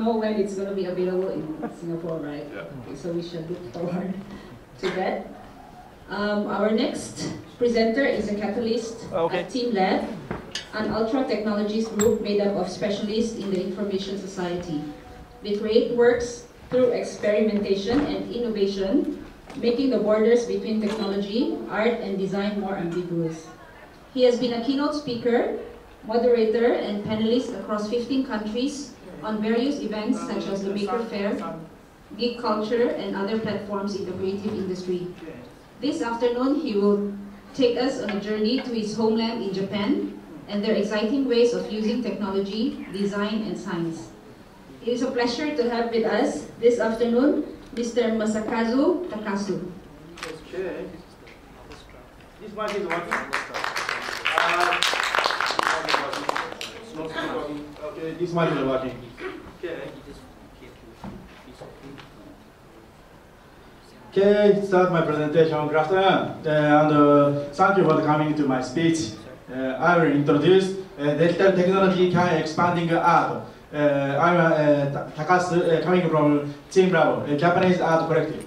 don't know when it's going to be available in Singapore, right? Yeah. Okay, so we should look forward to that. Our next presenter is a catalyst at teamLab, an ultra technologies group made up of specialists in the information society. They create works through experimentation and innovation, making the borders between technology, art, and design more ambiguous. He has been a keynote speaker, moderator, and panelist across 15 countries on various events such as the Maker Fair, Geek Culture, and other platforms in the creative industry. This afternoon, he will take us on a journey to his homeland in Japan and their exciting ways of using technology, design, and science. It is a pleasure to have with us this afternoon Mr. Masakazu Takasu. Okay. This mic is working. Okay, this mic is working. Okay, start my presentation. Good afternoon, and thank you for coming to my speech. I will introduce digital technology can expanding art. I'm Takasu, coming from teamLab, a Japanese art collective.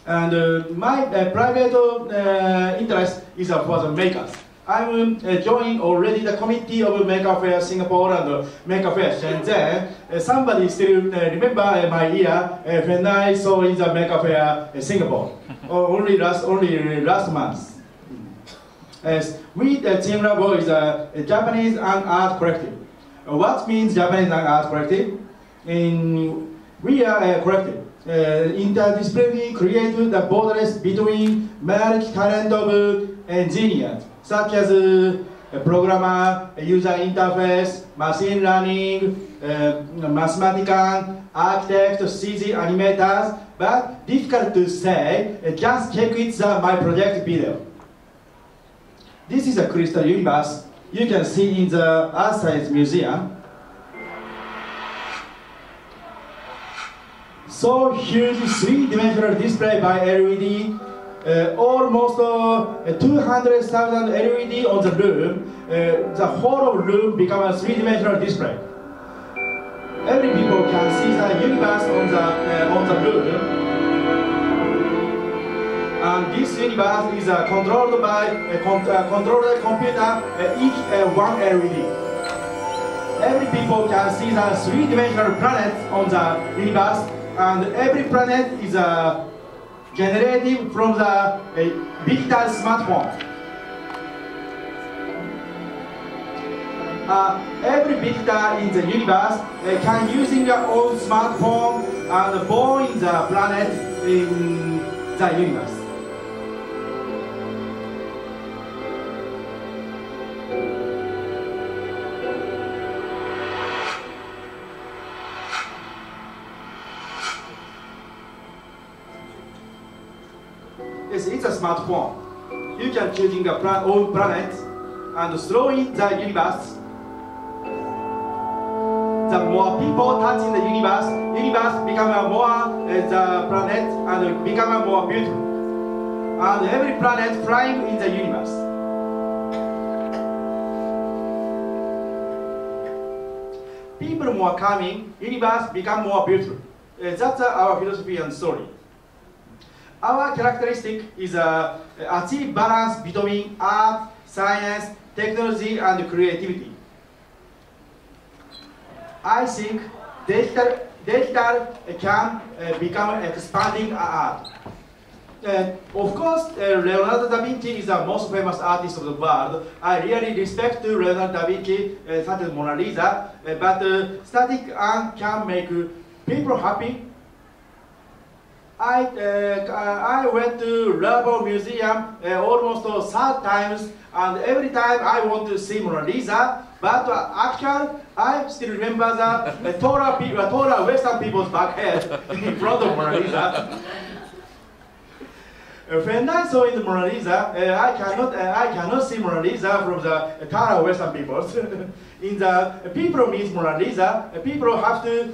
And my private interest is for the makers. I'm joining already the committee of Maker Fair Singapore and Maker Fair Shenzhen. Somebody still remember my year when I saw in the Maker Fair Singapore, only last month. As we, the teamLab is a Japanese art collective. What means Japanese art collective? We are a collective. Interdisciplinary created the borders between multi-talent of engineers, such as a programmer, a user interface, machine learning, mathematician, architect, CG animators, but difficult to say. Just check it my project video. This is a crystal universe you can see in the Earth Science Museum. So huge three-dimensional display by LED, almost 200,000 LED on the room. The whole of room becomes a three-dimensional display. Every people can see the universe on the room. And this universe is controlled by a controlled computer, each one LED. Every people can see the three-dimensional planet on the universe, and every planet is generated from the digital smartphone. Every visitor in the universe can using their own smartphone and born in the planet in the universe. Yes, it's a smartphone. You can choosing your own planet and throw in the universe. The more people touching the universe become more the planet and become more beautiful. And every planet flying in the universe. People more coming, universe become more beautiful. That's our philosophy and story. Our characteristic is achieve balance between art, science, technology, and creativity. I think digital can become expanding art. Of course, Leonardo da Vinci is the most famous artist of the world. I really respect Leonardo da Vinci, such as Mona Lisa, but static art can make people happy. I went to Louvre Museum almost 3 times, and every time I want to see Mona Lisa, but actually I still remember the taller Western people's back head in front of Mona Lisa. When I saw in the Mona Lisa, I cannot see Mona Lisa from the taller Western peoples. In the people means Mona Lisa, people have to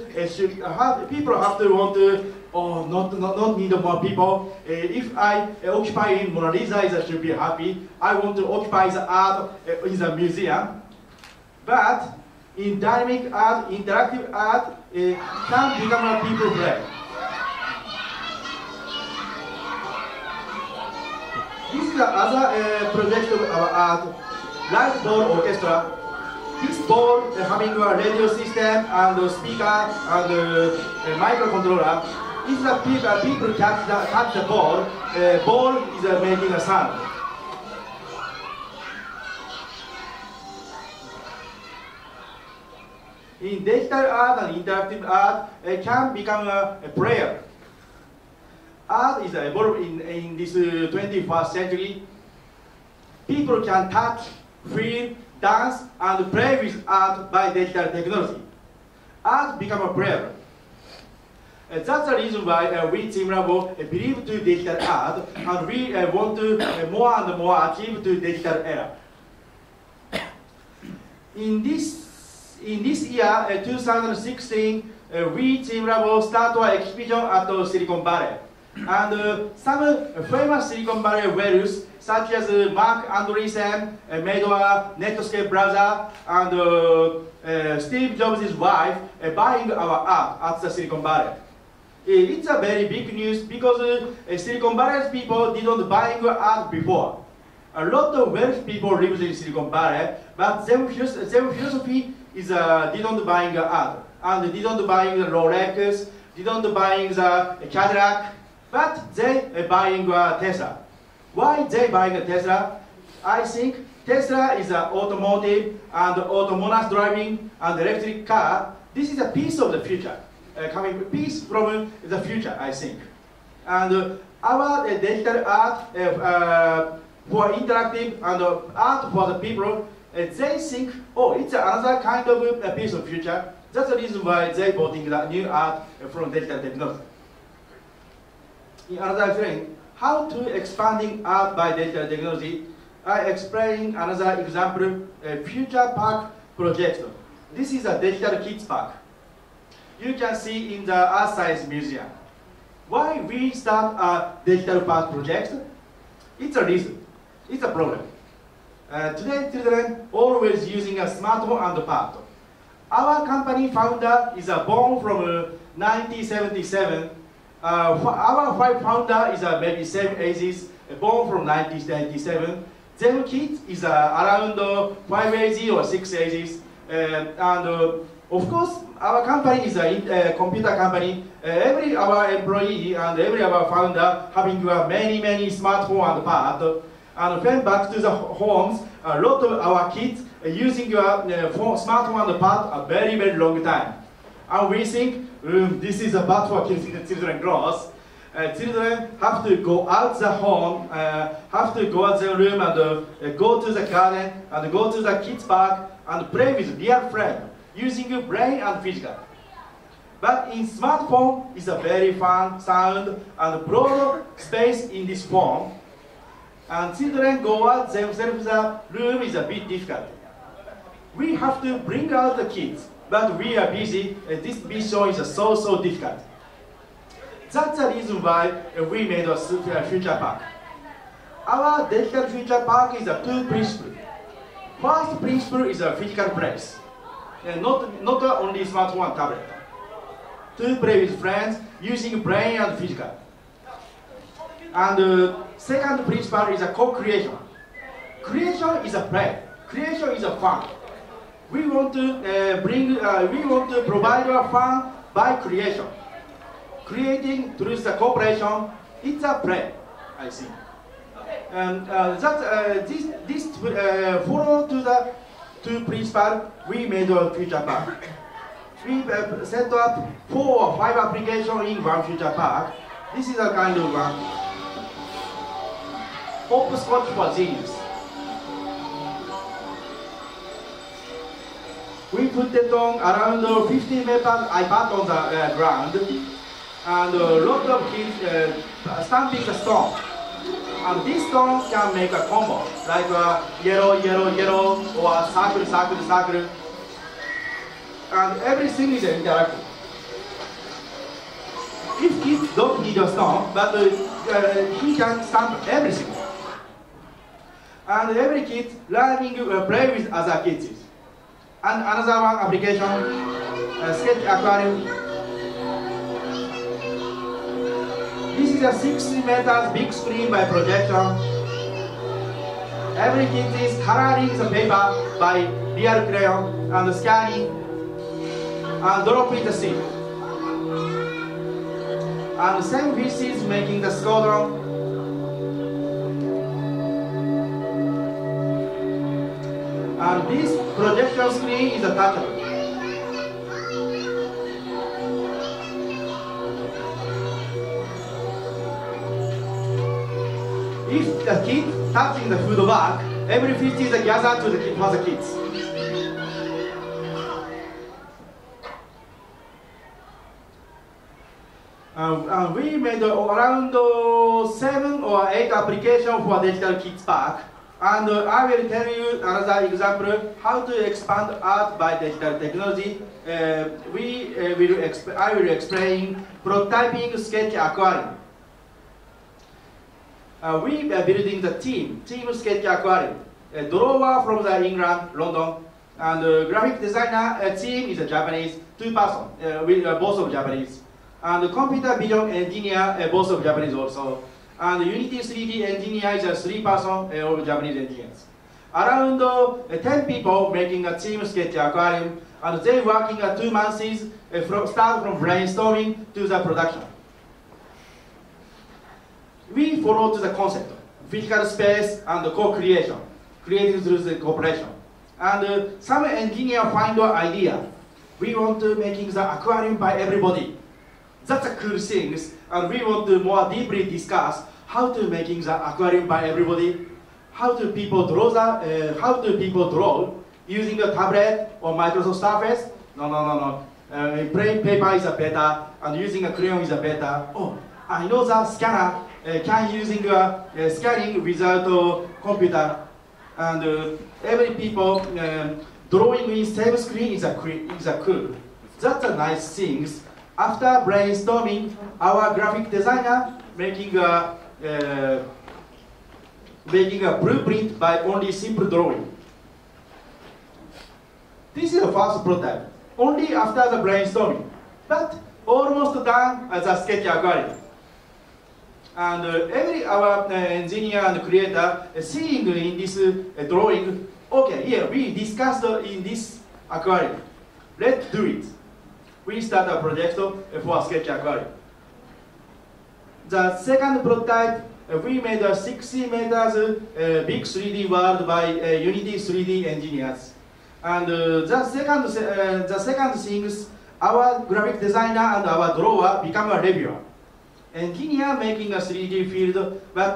want to. Oh, not need more people. If I occupy in Mona Lisa, I should be happy. I want to occupy the art in the museum. But in dynamic art, interactive art, can become a people play. This is another project of our art, light ball orchestra. This ball having a radio system and speaker and microcontroller. If the people catch the ball, ball is making a sound. In digital art and interactive art, it can become a player. Art is evolving in this 21st century. People can touch, feel, dance, and play with art by digital technology. Art become a player. That's the reason why we teamLab believe to digital art, and we want to more and more achieve to digital era. In this year, 2016, we teamLab start our exhibition at Silicon Valley. And some famous Silicon Valley values, such as Mark Andreessen, made our Netscape brother, and Steve Jobs' wife, buying our art at the Silicon Valley. It's a very big news because Silicon Valley's people didn't buy art before. A lot of wealthy people live in Silicon Valley, but their philosophy is didn't buy art, and didn't buy the Rolex, didn't buy the Cadillac, but they buying Tesla. Why they buying Tesla? I think Tesla is automotive and autonomous driving and electric car. This is a piece of the future. Coming piece from the future, I think. And our digital art for interactive and art for the people, they think, oh, it's another kind of a piece of future. That's the reason why they bought the new art from digital technology. In another thing, how to expanding art by digital technology, I explain another example, a future park project. This is a digital kids park. You can see in the Art Science Museum. Why we start a digital park project? It's a reason. It's a problem. Today, children always using a smartphone and pad. Our company founder is born from 1977. Our founder is maybe same ages, born from 1997. Them kids is around 5 ages or 6 ages. Of course, our company is a computer company. Every our employee and every our founder having many smartphone and pad. And when back to the homes, a lot of our kids using your smartphone and pad a very long time. And we think this is a bad for children growth. Children have to go out the home, have to go out the room and go to the garden and go to the kids park and play with real friends, using your brain and physical. But in smartphone, it's a very fun sound and broad space in this phone. And children go out themselves, the room is a bit difficult. We have to bring out the kids, but we are busy. This mission is so difficult. That's the reason why we made a future park. Our digital future park is a two principles. First principle is a physical place. Not only smartphone and tablet. To play with friends using brain and physical. And second principle is a co-creation. Creation is a play. Creation is a fun. We want to provide our fun by creation. Creating through the cooperation, it's a play, I think. And this follow to the two principles, we made a future park. We set up 4 or 5 applications in one future park. This is a kind of one. Hopscotch for genius. We put it on around 50 meters iPad on the ground, and a lot of kids stamping the stone. And this stone can make a combo, like yellow, or circle. And everything is interactive. If kids don't need a stone, but he can stamp everything. And every kid learning to play with other kids. And another one application, sketch aquarium. This is a 60 meters big screen by projection. Every kid is coloring the paper by real crayon and scanning and dropping the seed. And same fish is making the squadron. And this projection screen is attachable. If the kid touching the food bag, every fish is gathered to the for the kids. We made around 7 or 8 applications for digital kids park. And I will tell you another example how to expand art by digital technology. I will explain prototyping sketch aquarium. We are building the team sketch aquarium. A drawer from the England, London, and graphic designer team is a Japanese, 2 persons, both of Japanese. And the computer vision engineer, both of Japanese also. And Unity 3D engineer is a 3 persons of Japanese engineers. Around 10 people making a team sketch aquarium, and they working 2 months start from brainstorming to the production. We follow to the concept, physical space and co-creation, created through the cooperation. And some engineer find an idea. We want to making the aquarium by everybody. That's a cool thing, and we want to more deeply discuss how to making the aquarium by everybody. How do people draw using a tablet or Microsoft Surface? No. Plain paper is better, and using a crayon is better. Oh, I know that scanner can using scanning without computer, and every people drawing in same screen is a cool. That's a nice thing. After brainstorming, our graphic designer making a blueprint by only simple drawing. This is the first prototype, only after the brainstorming, but almost done as a sketch aquarium. And our engineer and creator seeing in this drawing, okay, here we discussed in this aquarium. Let's do it. We start a project for sketch aquarium. The second prototype, we made a 60 meters big 3D world by Unity 3D engineers. And the second thing is our graphic designer and our drawer become a reviewer. Engineer making a 3D field, but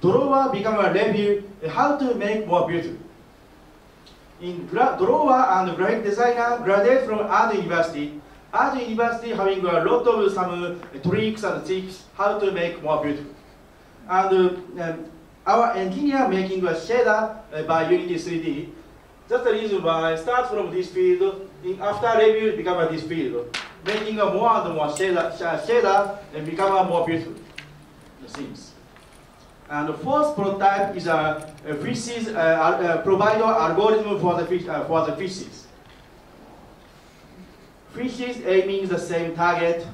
drawer become a review how to make more beautiful. In drawer and graphic designer graduate from art university. Art university having a lot of some tricks and tips how to make more beautiful. And our engineer making a shader by Unity 3D. That's the reason why I start from this field. After review, become this field, making a more and more shader and become a more beautiful things. And the fourth prototype is a fishes provider algorithm for the fishes. Fishes aiming the same target,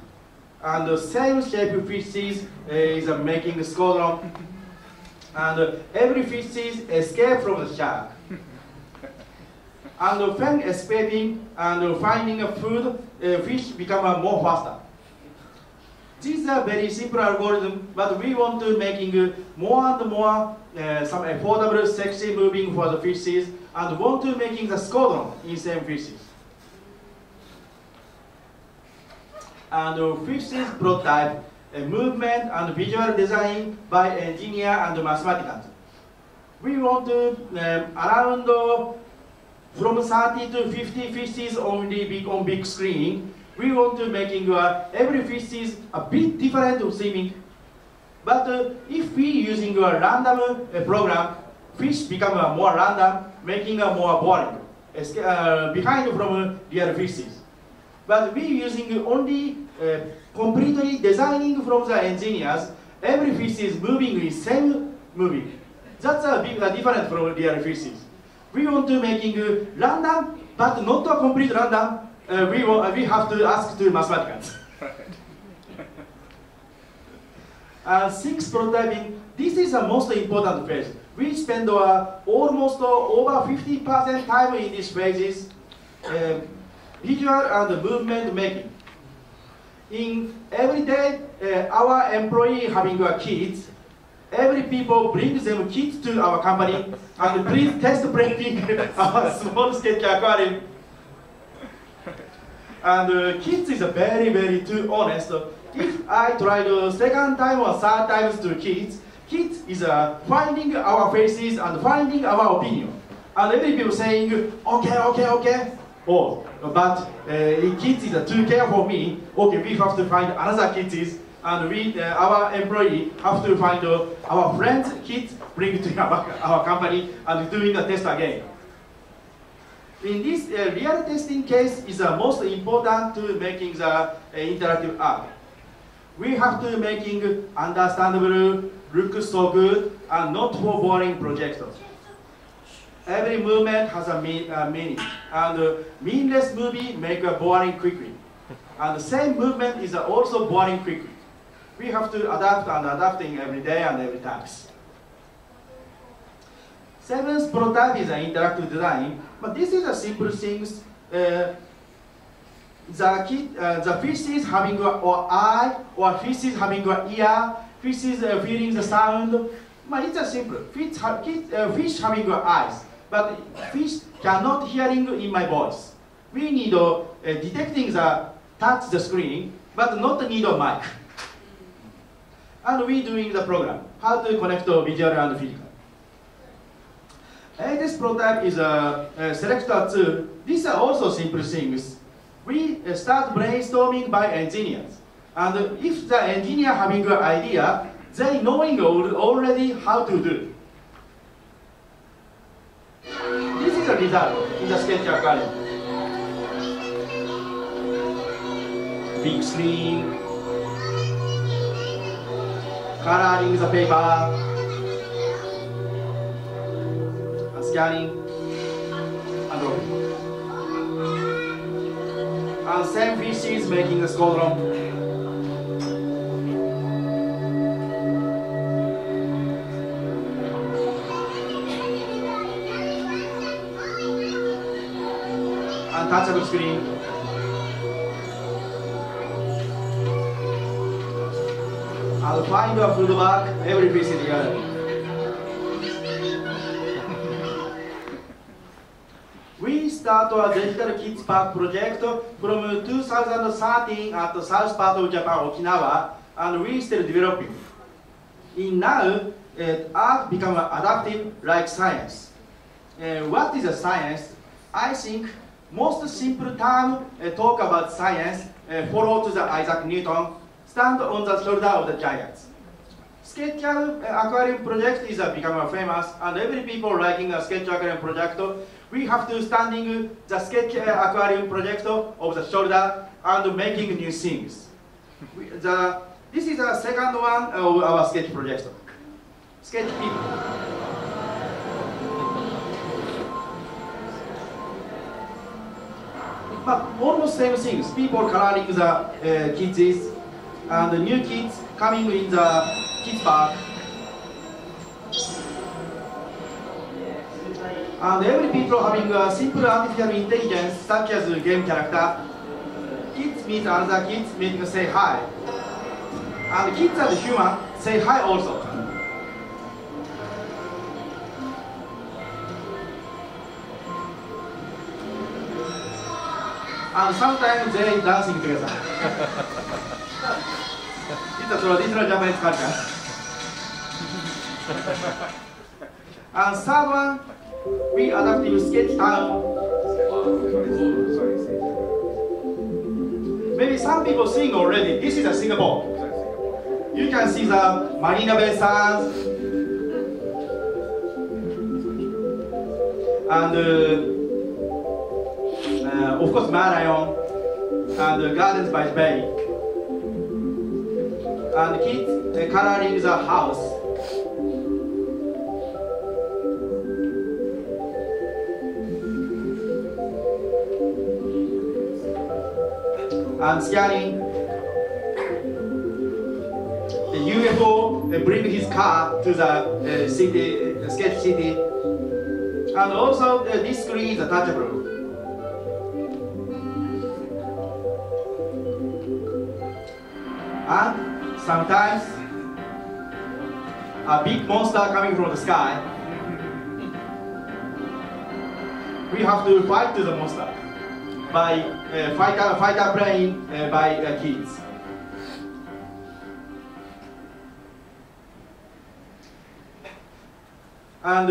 and the same shape fishes is making a squadron, and every fish escape from the shark. And when escaping and finding a food, fish become more faster. This is a very simple algorithm, but we want to making more and more some affordable, sexy moving for the fishes, and want to making the squadron in same fishes. And fishes prototype, movement and visual design by engineer and mathematicians. We want to around from 30 to 50 fishes only on big screen. We want to making every fish is a bit different of swimming. But if we using a random program, fish become more random, making more boring, behind from real fishes. But we using only completely designing from the engineers, every fish is moving in same moving. That's a big different from real fishes. We want to making random but not a complete random. We have to ask to mathematicians. Six, prototyping. This is the most important phase. We spend almost over 50% time in these phases, visual and movement making. In every day, our employee having kids, every people brings them kids to our company, and please test printing our small sketch aquarium. And kids is very, very too honest. If I try the second time or third times to kids is finding our faces and finding our opinion. And every people saying, okay. Oh, but kids is too care for me. Okay, we have to find another kids, and our employee have to find our friends' kids, bring to our company, and doing the test again. In this real testing case is the most important to making the interactive art. We have to making understandable, look so good, and not for boring projectors. Every movement has a meaning, and meaningless movie make a boring quickly. And the same movement is also boring quickly. We have to adapt and adapting every day and every time. Seventh prototype is an interactive design, but this is a simple things. The fish is having an eye, or fish is having an ear, fish is feeling the sound. But it's a simple. Fish having eyes, but fish cannot hearing in my voice. We need detecting the touch the screen, but not need a mic. And we doing the program how to connect visual and physical. This prototype is a selector tool. These are also simple things. We start brainstorming by engineers, and if the engineer having an idea, they knowing already how to do. This is the result in the sketch aquarium. Big screen, coloring the paper, and scanning, and drawing. And same fishes making the squadron. And touchable screen. And find a food bag, every fish is together. We start our Digital Kids Park project from 2013 at the south part of Japan, Okinawa, and we still developing. In now, art become adaptive like science. What is a science? I think most simple term talk about science follow to the Isaac Newton, stand on the shoulder of the giants. Sketch aquarium project is becoming famous, and every people liking a sketch aquarium project. We have to standing the sketch aquarium project of the shoulder and making new things. This is the second one of our sketch project. Sketch people. But almost same things. People coloring the kids and the new kids coming in the kids park. And every people having a simple artificial intelligence such as a game character. Kids meet another kids, meeting say hi. And kids and human say hi also. And sometimes they dancing together. It's a traditional Japanese culture. And third one, we adaptive sketch town. Maybe some people seeing already. This is a Singapore. You can see the Marina Bay Sands and of course Malayon and Gardens by the Bay. And kids coloring the house. and scanning. The UFO bring his car to the city, sketch city, and also this screen is touchable. And sometimes a big monster coming from the sky. We have to fight to the monster by fighter plane by kids. And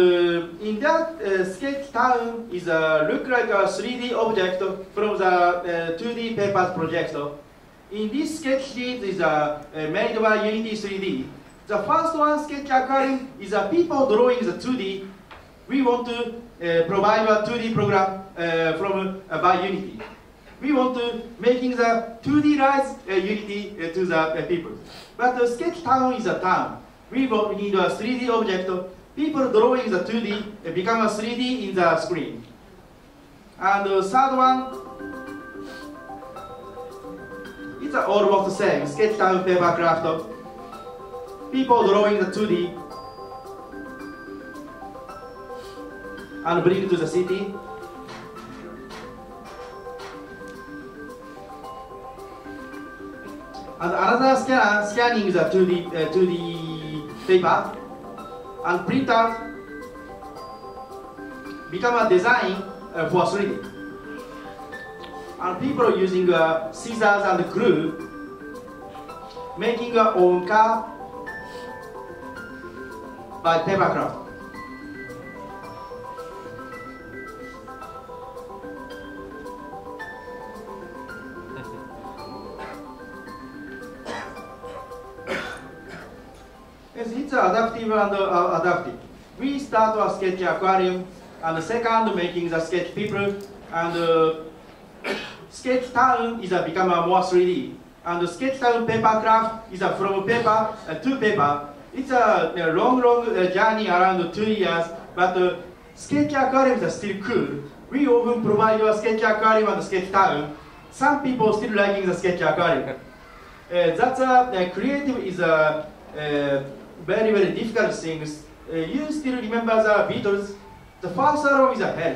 in that sketch town is look like a 3D object from the 2D papers project. In this sketch sheet is made by Unity 3D. The first one, sketch aquarium, is people drawing the 2D. We want to provide a 2D program by Unity. We want to making the 2D rights Unity to the people. But the sketch town is a town. We need a 3D object. People drawing the 2D become a 3D in the screen. And the third one, it's almost the same. Sketch town paper craft. People drawing the 2D and bring to the city. And another scanning the 2D paper and print out, become a design for 3D. And people are using scissors and glue, making their own car by paper craft. Yes, it's adaptive and adaptive. We start a sketch aquarium, and the second making the sketch people, and sketch town is become a more 3D. And the sketch town paper craft is from paper to paper. It's a long journey around 2 years, but sketch aquariums are still cool. We often provide a sketch aquarium and sketch town. Some people still liking the sketch aquarium. That's creative is a very, very difficult things. You still remember the Beatles? The first album is a hell,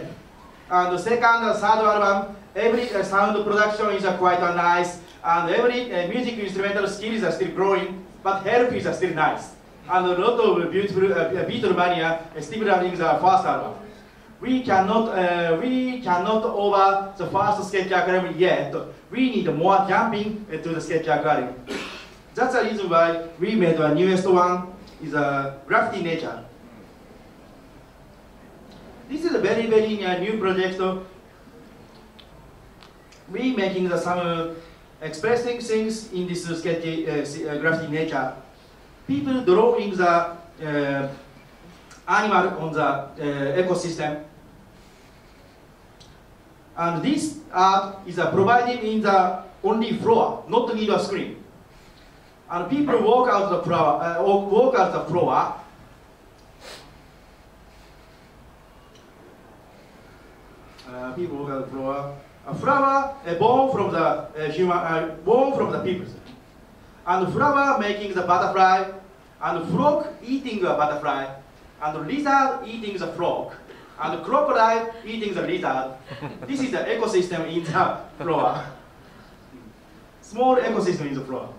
and the second and third album, every sound production is quite nice, and every music instrumental skills are still growing, but help is still nice. And a lot of beautiful Beatle mania still running the first album. We cannot over the first sketch aquarium yet. We need more jumping to the sketch aquarium. That's the reason why we made the newest one is a graffiti nature. This is a very, very new project. We making some expressing things in this sketchy graffiti nature. People drawing the animal on the ecosystem. And this art is provided in the only floor, not need a screen. And people walk out the floor. People walk out the floor. A flower born from the born from the people. And flower making the butterfly, and frog eating the butterfly, and lizard eating the frog, and crocodile eating the lizard. This is the ecosystem in the floor. Small ecosystem in the floor.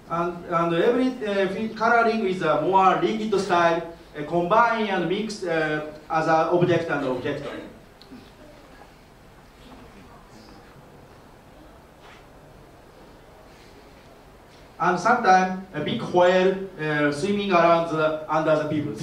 and every coloring is a more rigid style, combine and mix as an object and object. And sometimes a big whale swimming around under the people.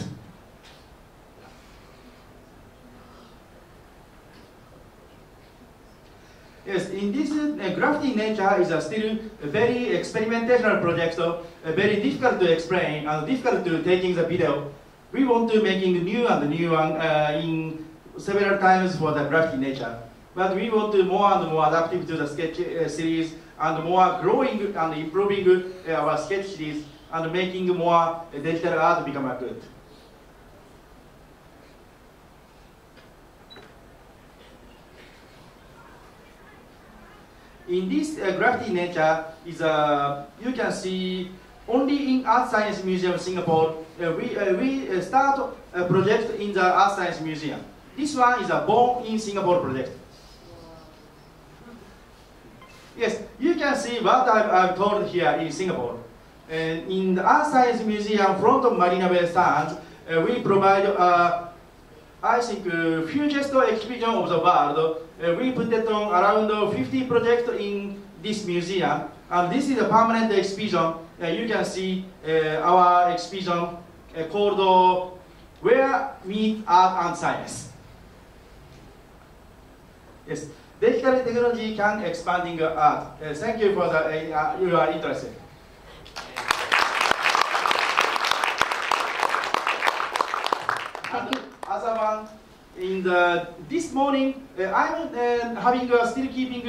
Yes, in this graffiti nature is still a very experimental project, very difficult to explain and difficult to taking the video. We want to making new and new one in several times for the graffiti nature. But we want to more and more adaptive to the sketch series and more growing and improving our sketch series and making more digital art become good. in this graffiti nature is you can see only in Art Science Museum Singapore. We start a project in the Art Science Museum. This one is a Born in Singapore project. Yes, you can see what I've told here in Singapore. In the Art Science Museum front of Marina Bay Sands, we provide, I think, hugest exhibition of the world. We put it on around 50 projects in this museum, and this is a permanent exhibition. You can see our exhibition called Where Meet Art and Science. Yes, digital technology can expanding art. Thank you for your interest. Thank you. Other one, this morning, I'm still keeping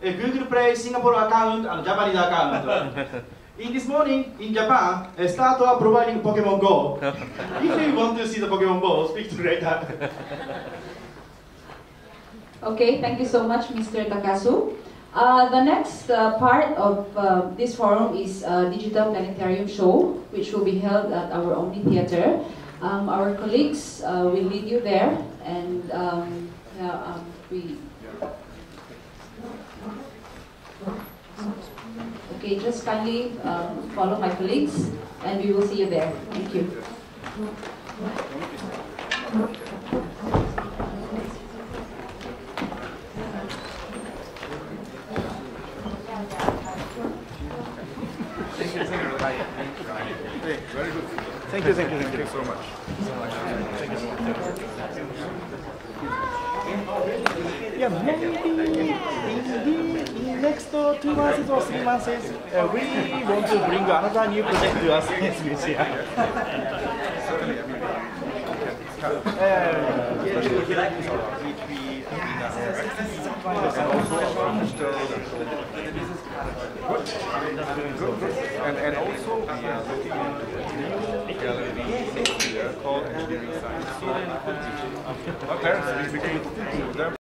a Google Play Singapore account and Japanese account. In this morning, in Japan, start providing Pokemon Go. If you want to see the Pokemon Go, speak to later. Okay, thank you so much, Mr. Takasu. The next part of this forum is Digital Planetarium Show, which will be held at our Omni Theatre. Our colleagues will lead you there, and okay, just kindly follow my colleagues, and we will see you there. Thank you. Very good. Thank you so much. Yeah, maybe in next 2 months or 3 months, we want to bring another new project to us this museum. Certainly, I mean, and also we are looking into a new gallery next year called Engineering Science. So, our parents, we became to them.